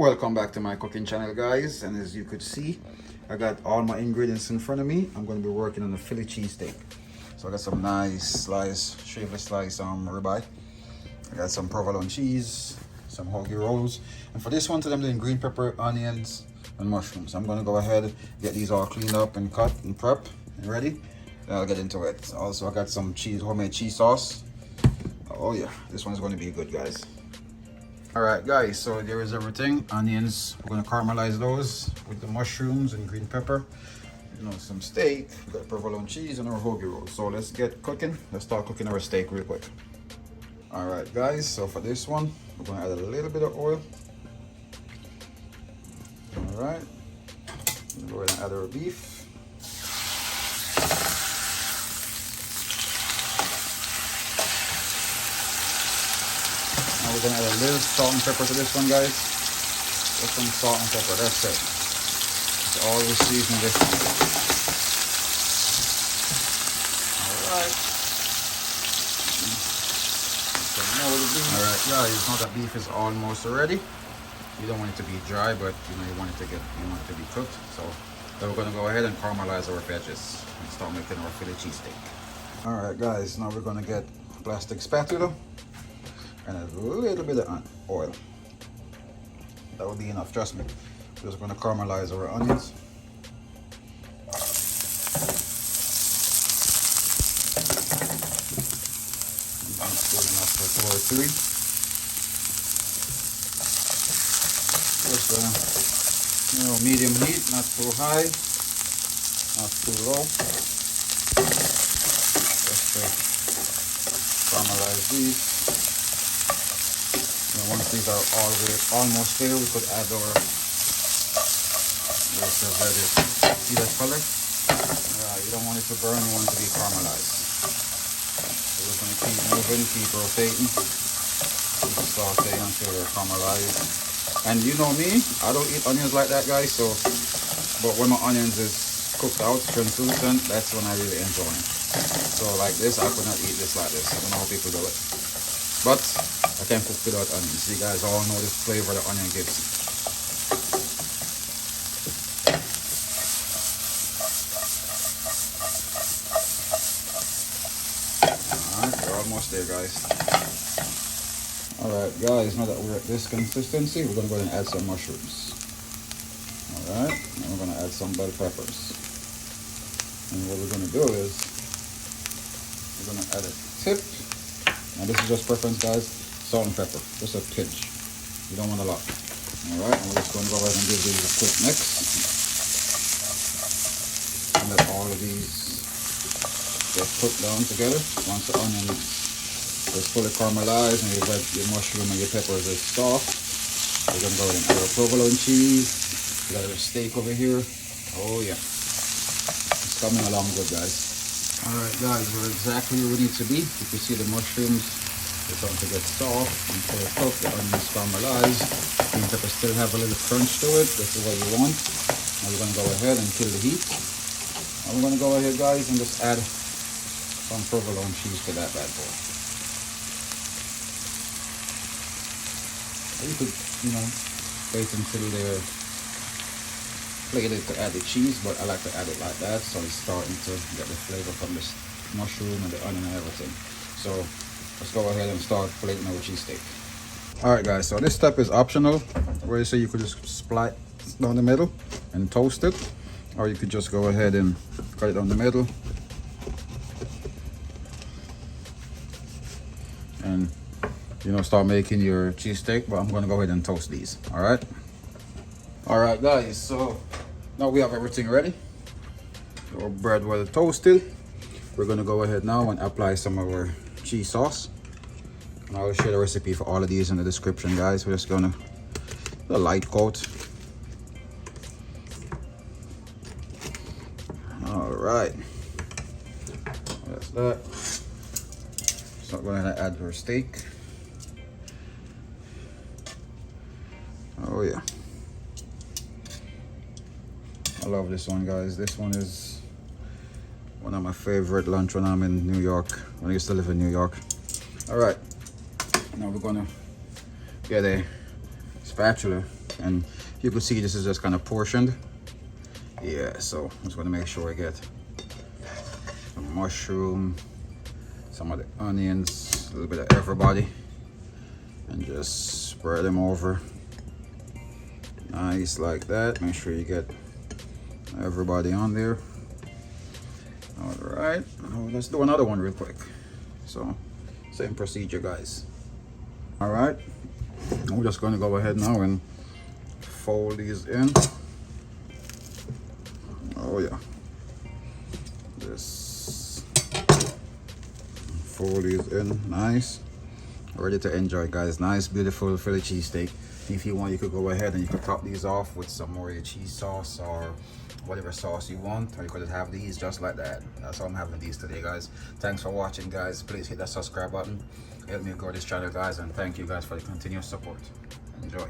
Welcome back to my cooking channel, guys, and as you could see, I got all my ingredients in front of me. I'm going to be working on the Philly cheesesteak. So I got some nice shaveless slice ribeye. I got some provolone cheese, some Hoagie Rolls, and for this one today I'm doing green pepper, onions, and mushrooms. I'm going to go ahead, get these all cleaned up and cut and prep and ready. Then I'll get into it. Also, I got some homemade cheese sauce. Oh yeah, this one's going to be good, guys. Alright guys, so there is everything. Onions, we're going to caramelize those with the mushrooms and green pepper. You know, some steak, we got provolone cheese and our hoagie rolls. So let's get cooking. Let's start cooking our steak real quick. Alright guys, so for this one, we're going to add a little bit of oil. Alright, go ahead and add our beef. We're gonna add a little salt and pepper to this one, guys. Just some salt and pepper, that's it. That's all we season this one. Alright. Alright guys, now that beef is almost ready. You don't want it to be dry, but you want it to be cooked. So then we're gonna go ahead and caramelize our veggies and start making our Philly cheesesteak. Alright guys, now we're gonna get a plastic spatula and a little bit of oil. That will be enough, trust me. We're just going to caramelize our onions. That's good enough for 2 or 3. Just medium heat, not too high, not too low. Just caramelize these. Once these are almost there, we could add our veggies. See that color? You don't want it to burn, you want it to be caramelized. So we're going to keep moving, keep rotating, keep sauteing until they're caramelized. And you know me, I don't eat onions like that, guys. So, but when my onions is cooked out, translucent, that's when I really enjoy it. So like this, I could not eat this like this. I don't know how people do it, but I can cook without onions. You guys all know this flavor the onion gives. Alright, we're almost there, guys. Alright guys, now that we're at this consistency, we're going to go ahead and add some mushrooms. Alright, and we're going to add some bell peppers. And what we're going to do is, we're going to add a tip. And this is just preference, guys. Salt and pepper, just a pinch. You don't want a lot. Alright, and we're just going to go ahead and give these a quick mix. And let all of these get cooked down together. Once the onion is fully caramelized and your mushroom and your peppers are soft, we're going to go ahead and add our provolone cheese. We got our steak over here. Oh yeah. It's coming along good, guys. Alright guys, we're exactly where we need to be. You can see the mushrooms. They're starting to get soft and fully cooked. The onions caramelized. Green peppers still have a little crunch to it. This is what you want. Now we're going to go ahead and kill the heat. And we're going to go ahead, guys, and just add some provolone cheese to that bad boy. You could, wait until they're plated to add the cheese, but I like to add it like that, so it's starting to get the flavor from the mushroom and the onion and everything. So let's go ahead and start plating our cheesesteak. Alright guys, so this step is optional, where you say you could just split down the middle and toast it, or you could just go ahead and cut it down the middle and start making your cheesesteak. But I'm going to go ahead and toast these. Alright guys, so now we have everything ready. Our bread well toasted. We're going to go ahead now and apply some of our cheese sauce. And I'll share the recipe for all of these in the description, guys. We're just going to do a light coat. Alright. That's that. So I'm going to add our steak. Oh yeah. I love this one, guys. This one is one of my favorite lunch when I'm in New York, when I used to live in New York. All right, now we're gonna get a spatula And you can see this is just kind of portioned. Yeah, so I'm just gonna make sure I get some mushroom, some of the onions, a little bit of everybody, and just spread them over. Nice like that. Make sure you get everybody on there. All right, now let's do another one real quick. So same procedure, guys. All right, we're just going to go ahead now and fold these in. Oh yeah, just fold these in. Nice, ready to enjoy, guys. Nice beautiful Philly cheesesteak. If you want, you could go ahead and you could top these off with some more cheese sauce or whatever sauce you want, or you could just have these just like that. That's how I'm having these today, guys. Thanks for watching, guys. Please hit that subscribe button, help me grow this channel, guys, and thank you guys for the continuous support. Enjoy.